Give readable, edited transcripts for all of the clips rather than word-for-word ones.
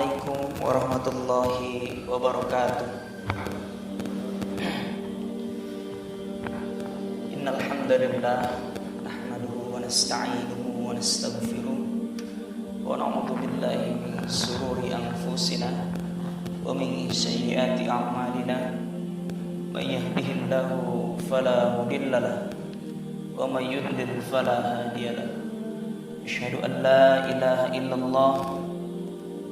Assalamualaikum warahmatullahi wabarakatuh. Innal hamdalillah nahmaduhu wa nasta'inuhu wa nastaghfiruh wa na'udzu billahi min shururi anfusina wa min sayyiati a'malina. May yahdihillahu fala mudilla lahu wa may yudlil fala hadiya lahu. Asyhadu an la ilaha illallah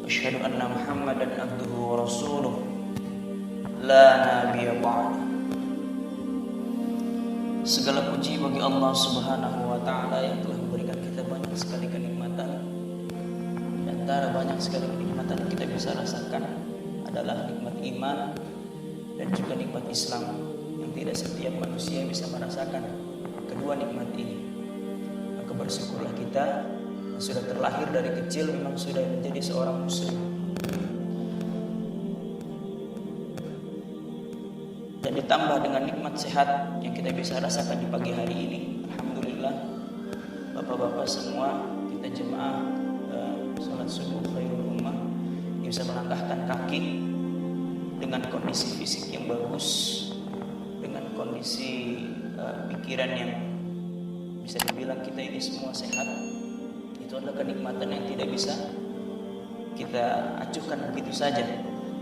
asyhadu anna Muhammadan abduhu wa rasuluh la nabiyya ba'da. Segala puji bagi Allah Subhanahu wa taala yang telah memberikan kita banyak sekali kenikmatan. Di antara banyak sekali kenikmatan yang kita bisa rasakan adalah nikmat iman dan juga nikmat Islam yang tidak setiap manusia bisa merasakan kedua nikmat ini. Maka bersyukurlah kita sudah terlahir dari kecil memang sudah menjadi seorang muslim, dan ditambah dengan nikmat sehat yang kita bisa rasakan di pagi hari ini. Alhamdulillah, bapak-bapak semua, kita jemaah salat subuh khairul ummah yang bisa melangkahkan kaki dengan kondisi fisik yang bagus, dengan kondisi pikiran yang bisa dibilang kita ini semua sehat. Itu adalah kenikmatan yang tidak bisa kita acuhkan begitu saja.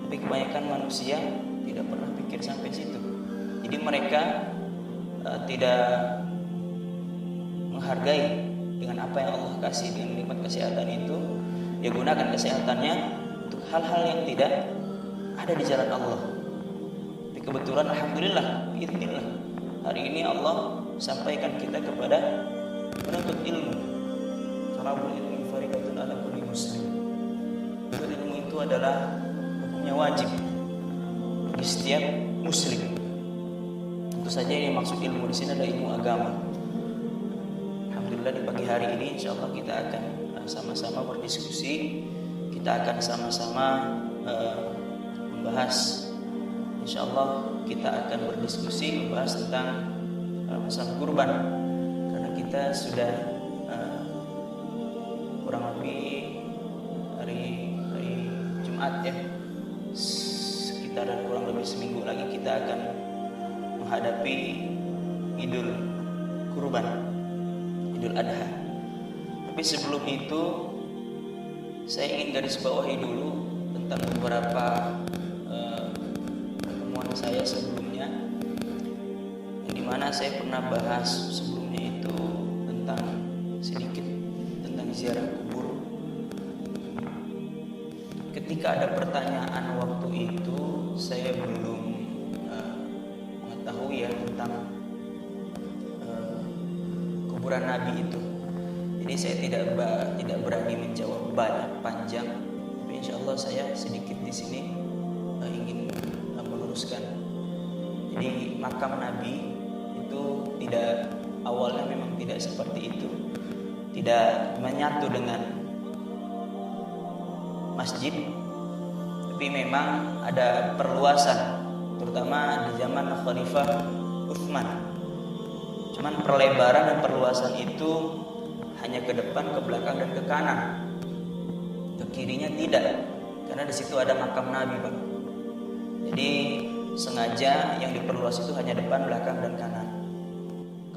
Tapi kebanyakan manusia tidak pernah pikir sampai situ. Jadi mereka tidak menghargai dengan apa yang Allah kasih, dengan nikmat kesehatan itu. Dia gunakan kesehatannya untuk hal-hal yang tidak ada di jalan Allah. Tapi kebetulan alhamdulillah, biidznillah, hari ini Allah sampaikan kita kepada penuntut ilmu. Talabul ilmi faridatun ala kulli muslim. Ilmu itu adalah hukumnya wajib bagi setiap muslim. Tentu saja ini maksud ilmu di sini adalah ilmu agama. Alhamdulillah di pagi hari ini insyaallah kita akan sama-sama berdiskusi. Kita akan sama-sama membahas. Insyaallah kita akan berdiskusi membahas tentang masalah kurban. Karena kita sudah kurang lebih hari Jumat ya, sekitar kurang lebih seminggu lagi kita akan menghadapi Idul Kurban, Idul Adha. Tapi sebelum itu saya ingin garis bawahi dulu tentang beberapa pertemuan saya sebelumnya, yang dimana saya pernah bahas sebelumnya itu tentang sedikit tentang ziarah kubur. Ketika ada pertanyaan waktu itu saya belum mengetahui ya tentang kuburan Nabi itu. Jadi saya tidak berani menjawab banyak panjang. Tapi insyaallah saya sedikit di sini ingin meluruskan. Jadi makam Nabi itu tidak, awalnya memang tidak seperti itu. Tidak menyatu dengan masjid, tapi memang ada perluasan, terutama di zaman Khalifah Utsman. Cuman perlebaran dan perluasan itu hanya ke depan, ke belakang, dan ke kanan. Ke kirinya tidak, karena di situ ada makam Nabi, Pak. Jadi sengaja yang diperluas itu hanya depan, belakang, dan kanan.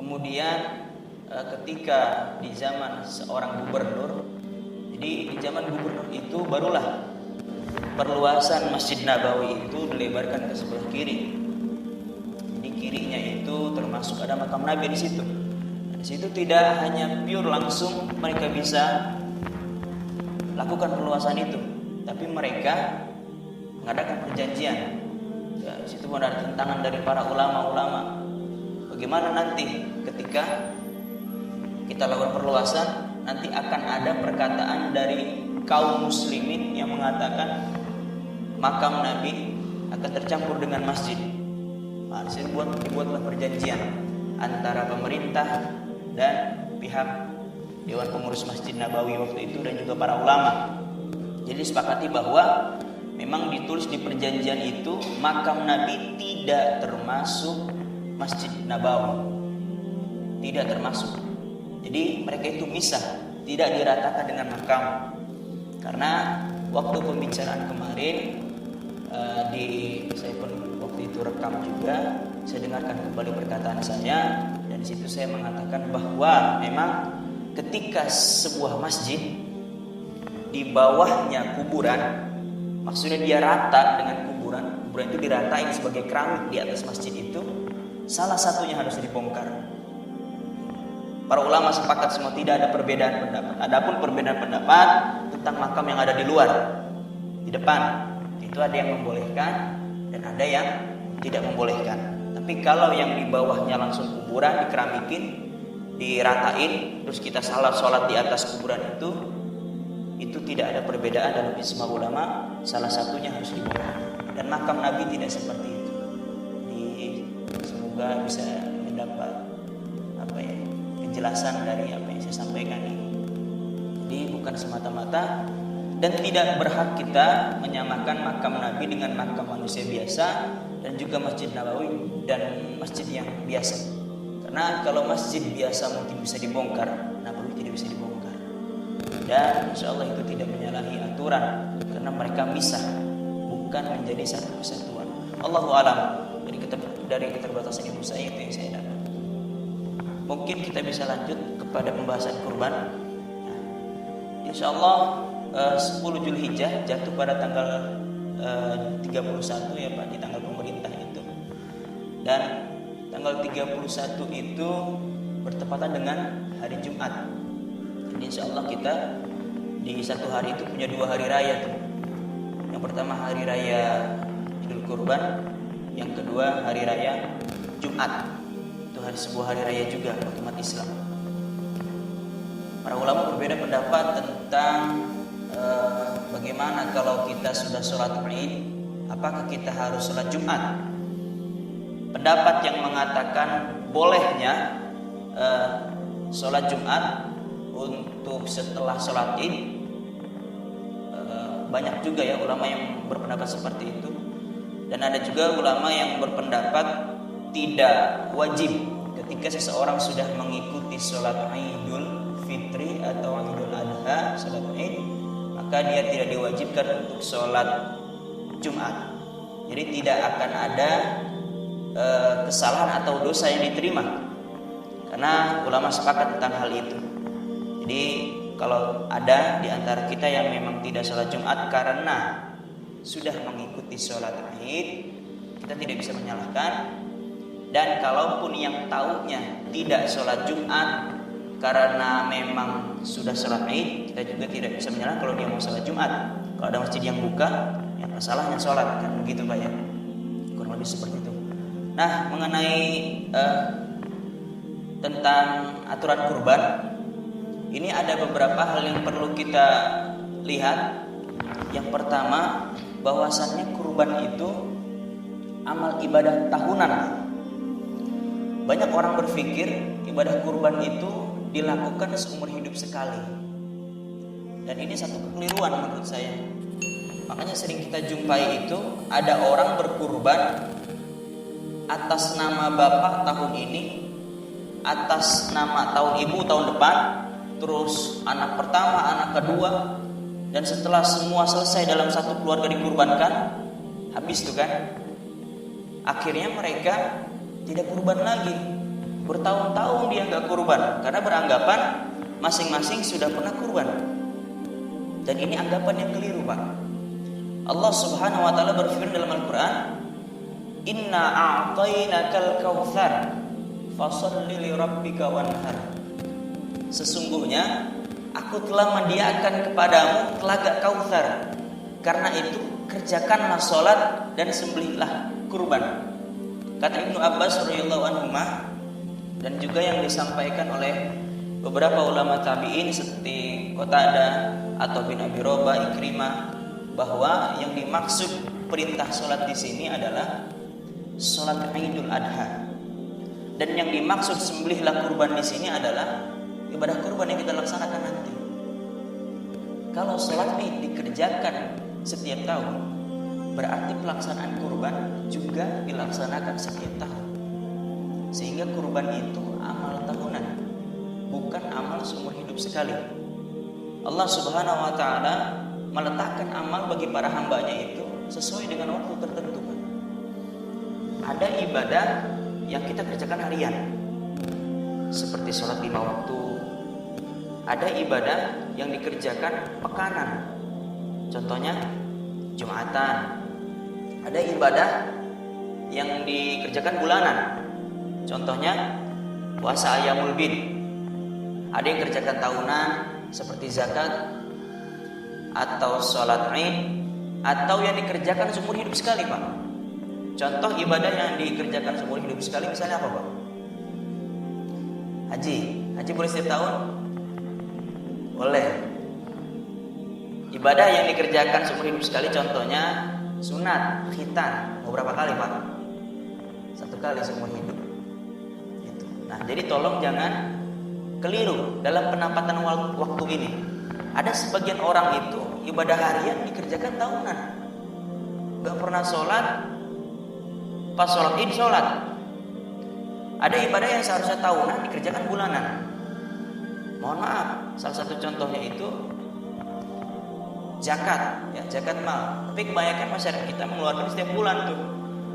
Kemudian ketika di zaman seorang gubernur, jadi di zaman gubernur itu barulah perluasan Masjid Nabawi itu dilebarkan ke sebelah kiri. Di kirinya itu termasuk ada makam Nabi di situ. Di situ tidak hanya pure langsung mereka bisa lakukan perluasan itu, tapi mereka mengadakan perjanjian. Ya, di situ ada tentangan dari para ulama-ulama. Bagaimana nanti ketika kita lakukan perluasan, nanti akan ada perkataan dari kaum muslimin yang mengatakan makam Nabi akan tercampur dengan masjid. Nah, dibuatlah perjanjian antara pemerintah dan pihak Dewan Pengurus Masjid Nabawi waktu itu dan juga para ulama. Jadi disepakati bahwa memang ditulis di perjanjian itu makam Nabi tidak termasuk Masjid Nabawi, tidak termasuk. Jadi mereka itu misah, tidak diratakan dengan makam. Karena waktu pembicaraan kemarin saya pun waktu itu rekam juga, saya dengarkan kembali perkataan saya, dan di situ saya mengatakan bahwa memang ketika sebuah masjid di bawahnya kuburan, maksudnya dia rata dengan kuburan itu diratain sebagai keramik di atas masjid itu, salah satunya harus dibongkar. Para ulama sepakat semua, tidak ada perbedaan pendapat. Adapun perbedaan pendapat tentang makam yang ada di luar, di depan, itu ada yang membolehkan dan ada yang tidak membolehkan. Tapi kalau yang di bawahnya langsung kuburan, dikeramikin, diratain, terus kita sholat di atas kuburan itu tidak ada perbedaan dalam ijma ulama, salah satunya harus dibongkar. Dan makam Nabi tidak seperti itu. Jadi semoga bisa mendapat penjelasan dari apa yang saya sampaikan ini. Jadi bukan semata-mata, dan tidak berhak kita menyamakan makam Nabi dengan makam manusia biasa, dan juga Masjid Nabawi dan masjid yang biasa. Karena kalau masjid biasa mungkin bisa dibongkar, Nabawi tidak bisa dibongkar. Dan insya Allah itu tidak menyalahi aturan, karena mereka misah, bukan menjadi satu kesatuan. Allahu a'lam. Dari keterbatasan ilmu saya itu yang saya dapat. Mungkin kita bisa lanjut kepada pembahasan kurban. Insya Allah 10 Zulhijjah jatuh pada tanggal 31 ya Pak, di tanggal pemerintah itu. Dan tanggal 31 itu bertepatan dengan hari Jumat. Jadi insya Allah kita di satu hari itu punya 2 hari raya tuh. Yang pertama hari raya Idul Kurban, yang kedua hari raya Jumat. Itu sebuah hari raya juga untuk umat Islam. Para ulama berbeda pendapat tentang bagaimana kalau kita sudah sholat Id, apakah kita harus sholat Jumat? Pendapat yang mengatakan bolehnya sholat Jumat untuk setelah sholat Id, banyak juga ya ulama yang berpendapat seperti itu. Dan ada juga ulama yang berpendapat tidak wajib ketika seseorang sudah mengikuti sholat Idul Fitri atau Idul Adha, sholat Id, maka dia tidak diwajibkan untuk sholat Jumat. Jadi tidak akan ada kesalahan atau dosa yang diterima, karena ulama sepakat tentang hal itu. Jadi kalau ada di antara kita yang memang tidak sholat Jumat karena sudah mengikuti sholat Id, kita tidak bisa menyalahkan. Dan kalaupun yang tahunya tidak sholat Jumat karena memang sudah sholat Id, kita juga tidak bisa menyalahkan kalau dia mau sholat Jumat. Kalau ada masjid yang buka, ya masalahnya sholat, kan begitu Pak ya, kurang lebih seperti itu. Nah, mengenai tentang aturan kurban, ini ada beberapa hal yang perlu kita lihat. Yang pertama, bahwasannya kurban itu amal ibadah tahunan. Banyak orang berpikir ibadah kurban itu dilakukan seumur hidup sekali, dan ini satu kekeliruan menurut saya. Makanya sering kita jumpai itu ada orang berkurban atas nama bapak tahun ini, atas nama tahun ibu tahun depan, terus anak pertama, anak kedua, dan setelah semua selesai dalam satu keluarga dikurbankan, habis tuh kan. Akhirnya mereka tidak kurban lagi. Bertahun-tahun dia nggak kurban karena beranggapan masing-masing sudah pernah kurban. Dan ini anggapan yang keliru Pak. Allah Subhanahu wa taala berfirman dalam Al-Qur'an, "Inna a'tainakal kautsar fasholli li rabbika wanhar." Sesungguhnya aku telah mendiakan kepadamu telaga Kautsar. Karena itu kerjakanlah sholat dan sembelihlah kurban. Kata Ibnu Abbas radhiyallahu anhu, dan juga yang disampaikan oleh beberapa ulama tabi'in seperti Qatadah atau bin Abi Robah, Ikrimah, bahwa yang dimaksud perintah sholat di sini adalah sholat Idul Adha, dan yang dimaksud sembelihlah kurban di sini adalah ibadah kurban yang kita laksanakan nanti. Kalau sholat Id dikerjakan setiap tahun, berarti pelaksanaan kurban juga dilaksanakan setiap tahun. Sehingga kurban itu amal tahunan, bukan amal seumur hidup sekali. Allah Subhanahu wa taala meletakkan amal bagi para hambanya itu sesuai dengan waktu tertentu. Ada ibadah yang kita kerjakan harian, seperti sholat 5 waktu. Ada ibadah yang dikerjakan pekanan, contohnya Jumatan. Ada ibadah yang dikerjakan bulanan, contohnya puasa Ayyamul Bid. Ada yang kerjakan tahunan seperti zakat atau sholat Id, atau yang dikerjakan seumur hidup sekali, Pak. Contoh ibadah yang dikerjakan seumur hidup sekali misalnya apa, Pak? Haji boleh setiap tahun? Boleh. Ibadah yang dikerjakan seumur hidup sekali contohnya sunat, khitan. Mau berapa kali, Pak? 1 kali seumur hidup. Gitu. Nah, jadi tolong jangan keliru dalam penempatan waktu ini. Ada sebagian orang itu ibadah harian dikerjakan tahunan, gak pernah sholat, pas sholat Id sholat. Ada ibadah yang seharusnya tahunan dikerjakan bulanan. Mohon maaf, salah satu contohnya itu zakat, ya, zakat mal. Tapi kebanyakan masyarakat kita mengeluarkan setiap bulan tuh.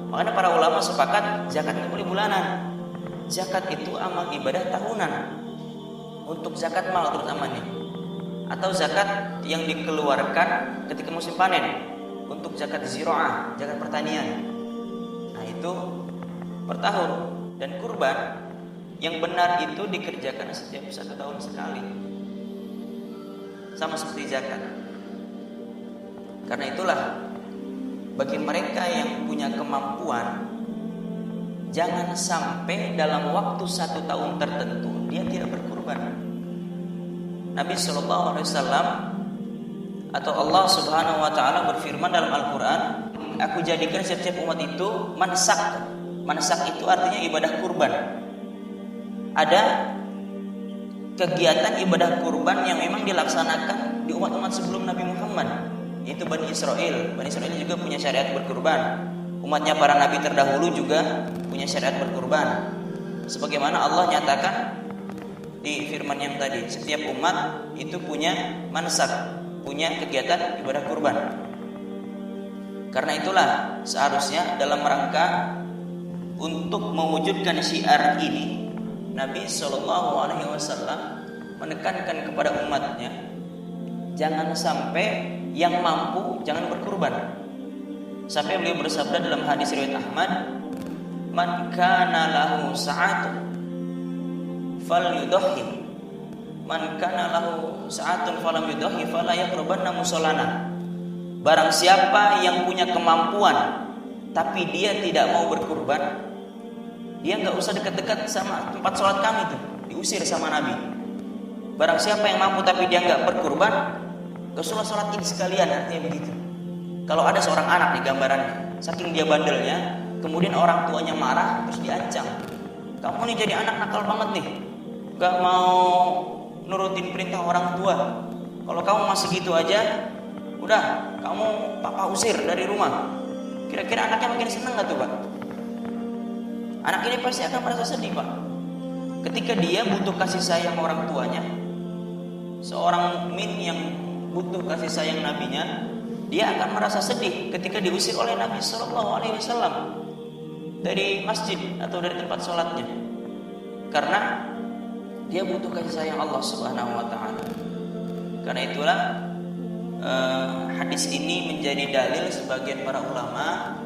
Makanya para ulama sepakat zakat nggak boleh bulanan. Zakat itu amal ibadah tahunan. Untuk zakat mal terutama nih, atau zakat yang dikeluarkan ketika musim panen. Untuk zakat ziraah, zakat pertanian. Nah itu per tahun. Dan kurban yang benar itu dikerjakan setiap 1 tahun sekali, sama seperti zakat. Karena itulah bagi mereka yang punya kemampuan, jangan sampai dalam waktu 1 tahun tertentu dia tidak berkurban. Nabi SAW atau Allah Subhanahu wa taala berfirman dalam Al-Qur'an, aku jadikan setiap umat itu mansak. Mansak itu artinya ibadah kurban. Ada kegiatan ibadah kurban yang memang dilaksanakan di umat-umat sebelum Nabi Muhammad, yaitu Bani Israel. Bani Israel juga punya syariat berkurban. Umatnya para nabi terdahulu juga punya syariat berkurban. Sebagaimana Allah nyatakan di firman yang tadi, setiap umat itu punya mansak, punya kegiatan ibadah kurban. Karena itulah seharusnya dalam rangka untuk mewujudkan syiar ini, Nabi SAW menekankan kepada umatnya, jangan sampai yang mampu jangan berkurban. Sampai beliau bersabda dalam hadis riwayat Ahmad, man kana lahu sa'atun falyudhi, man kana lahu sa'atun falam yudhi fala yaqrubanna musallana. Barang siapa yang punya kemampuan tapi dia tidak mau berkurban, dia nggak usah dekat-dekat sama tempat sholat kami tuh, diusir sama Nabi. Barang siapa yang mampu tapi dia nggak berkurban, gak usah sholat Id sekalian, artinya begitu. Kalau ada seorang anak di gambarannya, saking dia bandelnya, kemudian orang tuanya marah terus diancam, kamu nih jadi anak nakal banget nih, nggak mau nurutin perintah orang tua. Kalau kamu masih gitu aja, udah kamu papa usir dari rumah. Kira-kira anaknya makin seneng gak tuh, Pak? Anak ini pasti akan merasa sedih, Pak. Ketika dia butuh kasih sayang orang tuanya, seorang mukmin yang butuh kasih sayang nabinya, dia akan merasa sedih ketika diusir oleh Nabi SAW dari masjid atau dari tempat sholatnya, karena dia butuh kasih sayang Allah Subhanahu wa taala. Karena itulah hadis ini menjadi dalil sebagian para ulama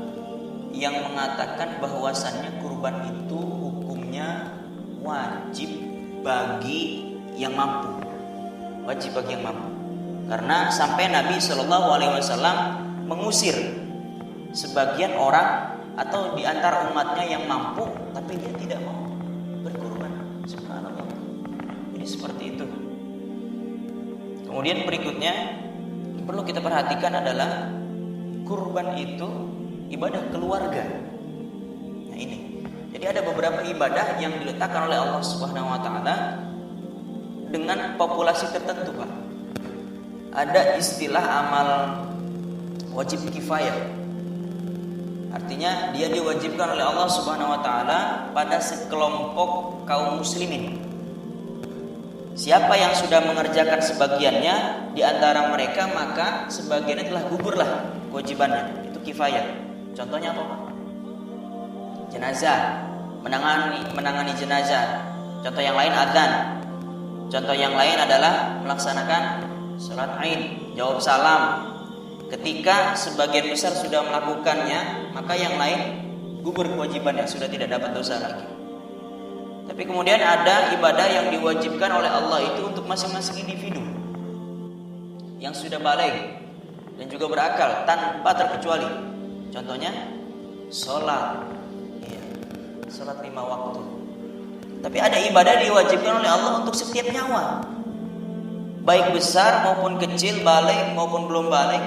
yang mengatakan bahwasannya kurban itu hukumnya wajib bagi yang mampu. Wajib bagi yang mampu. Karena sampai Nabi SAW mengusir sebagian orang atau di antara umatnya yang mampu tapi dia tidak mau berkurban. Subhanallah. Jadi seperti itu. Kemudian berikutnya perlu kita perhatikan adalah kurban itu ibadah keluarga. Nah ini. Jadi ada beberapa ibadah yang diletakkan oleh Allah Subhanahu wa taala dengan populasi tertentu, Pak. Ada istilah amal wajib kifayah. Artinya dia diwajibkan oleh Allah Subhanahu wa taala pada sekelompok kaum muslimin. Siapa yang sudah mengerjakan sebagiannya di antara mereka, maka sebagiannya telah gugurlah kewajibannya. Itu kifayah. Contohnya apa, Pak? Jenazah, menangani jenazah. Contoh yang lain adzan. Contoh yang lain adalah melaksanakan salat Id, jawab salam. Ketika sebagian besar sudah melakukannya, maka yang lain gugur kewajibannya, sudah tidak dapat dosa lagi. Tapi kemudian ada ibadah yang diwajibkan oleh Allah itu untuk masing-masing individu yang sudah balik dan juga berakal tanpa terkecuali. Contohnya sholat, sholat 5 waktu. Tapi ada ibadah diwajibkan oleh Allah untuk setiap nyawa, baik besar maupun kecil, balik maupun belum balik,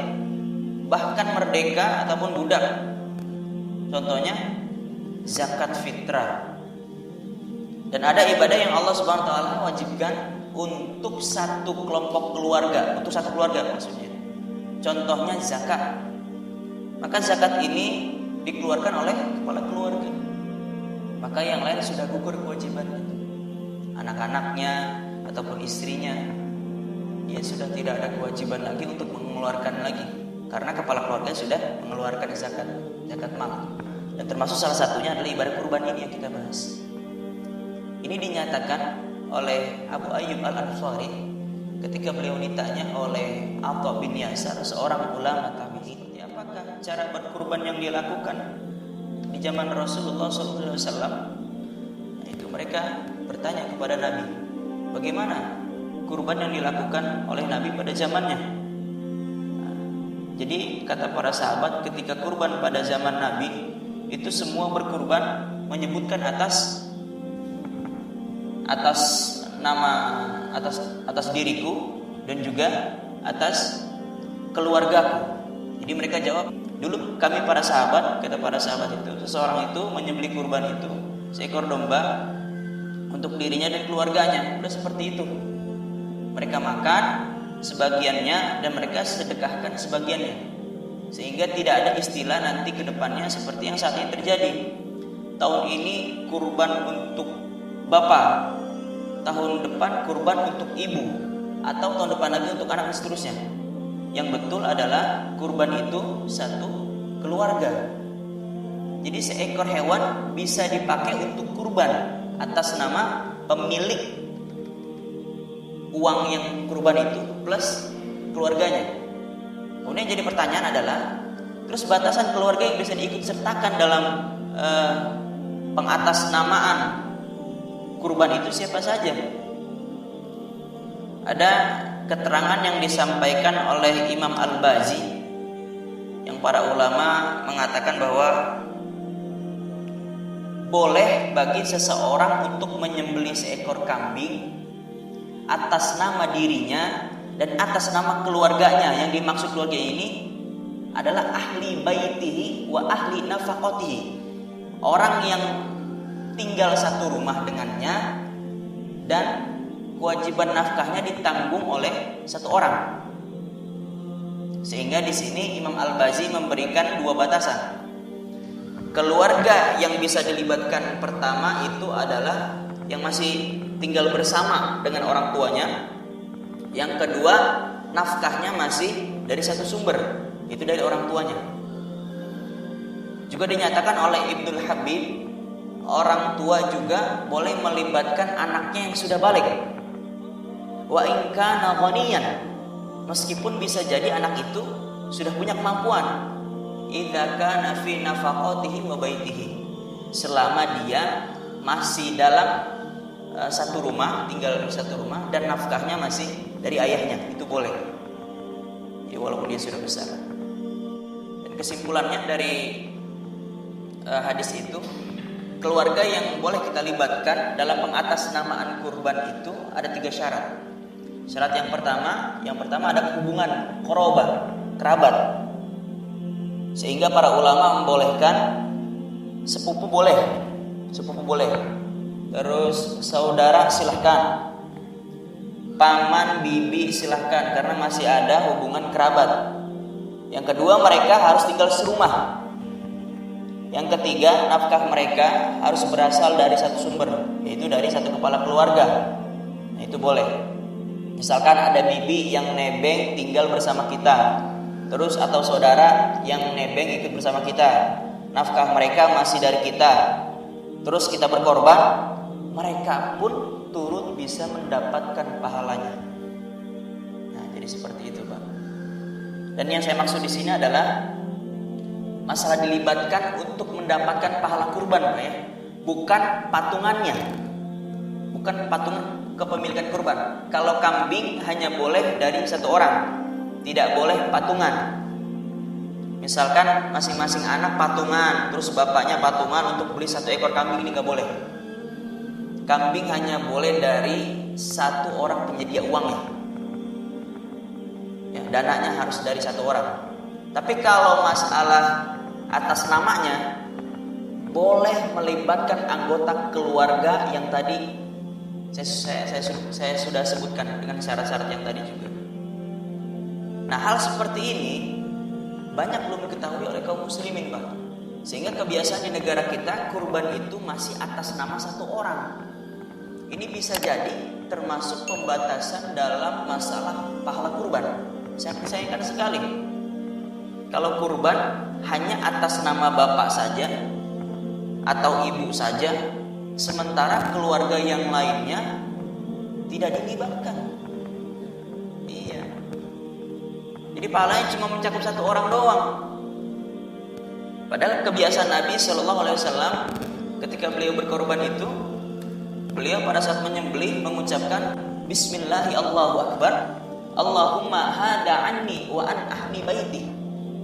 bahkan merdeka ataupun budak. Contohnya zakat fitrah. Dan ada ibadah yang Allah Subhanahu wa taala wajibkan untuk satu kelompok keluarga, untuk satu keluarga maksudnya. Contohnya zakat. Maka zakat ini dikeluarkan oleh kepala keluarga. Maka yang lain sudah gugur kewajibannya. Anak-anaknya ataupun istrinya, dia sudah tidak ada kewajiban lagi untuk mengeluarkan lagi, karena kepala keluarga sudah mengeluarkan zakat mal. Dan termasuk salah satunya adalah ibadah kurban ini yang kita bahas. Ini dinyatakan oleh Abu Ayyub Al-Ansari ketika beliau ditanya oleh Atha bin Yasar, seorang ulama tabi'in, apakah cara berkurban yang dilakukan di zaman Rasulullah SAW. Itu mereka bertanya kepada Nabi, bagaimana kurban yang dilakukan oleh Nabi pada zamannya. Jadi kata para sahabat, ketika kurban pada zaman Nabi itu semua berkurban menyebutkan atas diriku dan juga atas keluargaku. Jadi mereka jawab, dulu kami para sahabat, kata para sahabat itu, seseorang itu menyembelih kurban itu seekor domba untuk dirinya dan keluarganya. Udah seperti itu. Mereka makan sebagiannya dan mereka sedekahkan sebagiannya, sehingga tidak ada istilah nanti ke depannya seperti yang saat ini terjadi. Tahun ini kurban untuk bapak, tahun depan kurban untuk ibu, atau tahun depan lagi untuk anak dan seterusnya. Yang betul adalah kurban itu satu keluarga. Jadi seekor hewan bisa dipakai untuk kurban atas nama pemilik uang yang kurban itu plus keluarganya. Kemudian jadi pertanyaan adalah, terus batasan keluarga yang bisa diikut sertakan dalam pengatasnamaan kurban itu siapa saja? Ada keterangan yang disampaikan oleh Imam Al-Bazi yang para ulama mengatakan bahwa boleh bagi seseorang untuk menyembelih seekor kambing atas nama dirinya dan atas nama keluarganya. Yang dimaksud keluarga ini adalah ahli baitihi wa ahli nafaqatihi, orang yang tinggal satu rumah dengannya dan kewajiban nafkahnya ditanggung oleh satu orang. Sehingga di sini Imam Al-Bazi memberikan dua batasan. Keluarga yang bisa dilibatkan pertama itu adalah yang masih tinggal bersama dengan orang tuanya. Yang kedua, nafkahnya masih dari satu sumber, itu dari orang tuanya. Juga dinyatakan oleh Ibnul Habib, orang tua juga boleh melibatkan anaknya yang sudah balik. Wa in kana ghaniyan, meskipun bisa jadi anak itu sudah punya kemampuan. Idza kana fi nafaqatihi wa baitihi, selama dia masih dalam satu rumah, tinggal di satu rumah dan nafkahnya masih dari ayahnya, itu boleh. Jadi walaupun dia sudah besar. Dan kesimpulannya dari hadis itu, keluarga yang boleh kita libatkan dalam pengatasnamaan kurban itu ada 3 syarat. Syarat yang pertama ada hubungan kerabat. Sehingga para ulama membolehkan sepupu boleh. Terus saudara silahkan, paman bibi silahkan, karena masih ada hubungan kerabat. Yang kedua, mereka harus tinggal serumah. Yang ketiga, nafkah mereka harus berasal dari satu sumber, yaitu dari satu kepala keluarga. Nah, itu boleh. Misalkan ada bibi yang nebeng tinggal bersama kita, terus atau saudara yang nebeng ikut bersama kita, nafkah mereka masih dari kita, terus kita berkorban, mereka pun turut bisa mendapatkan pahalanya. Nah, jadi seperti itu, Pak. Dan yang saya maksud di sini adalah masalah dilibatkan untuk mendapatkan pahala kurban, Pak, ya. Bukan patungannya. Bukan patungan kepemilikan kurban. Kalau kambing hanya boleh dari satu orang, tidak boleh patungan. Misalkan masing-masing anak patungan, terus bapaknya patungan untuk beli 1 ekor kambing, ini nggak boleh. Kambing hanya boleh dari satu orang penyedia uangnya. Ya, dananya harus dari satu orang. Tapi kalau masalah atas namanya, boleh melibatkan anggota keluarga yang tadi saya sudah sebutkan dengan syarat-syarat yang tadi juga. Nah, hal seperti ini banyak belum diketahui oleh kaum muslimin, Pak. Sehingga kebiasaan di negara kita kurban itu masih atas nama satu orang. Ini bisa jadi termasuk pembatasan dalam masalah pahala kurban. Saya sayangkan sekali kalau kurban hanya atas nama bapak saja atau ibu saja, sementara keluarga yang lainnya tidak dilibatkan. Iya. Jadi pahalanya cuma mencakup satu orang doang. Padahal kebiasaan Nabi Shallallahu Alaihi Wasallam ketika beliau berkorban itu, beliau pada saat menyembelih mengucapkan Bismillahi Allahu Akbar, Allahumma hada anni wa an ahli baiti.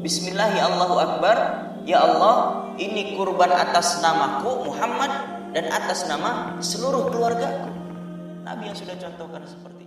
Bismillahi Allahu Akbar, ya Allah, ini kurban atas namaku Muhammad dan atas nama seluruh keluargaku. Nabi yang sudah contohkan seperti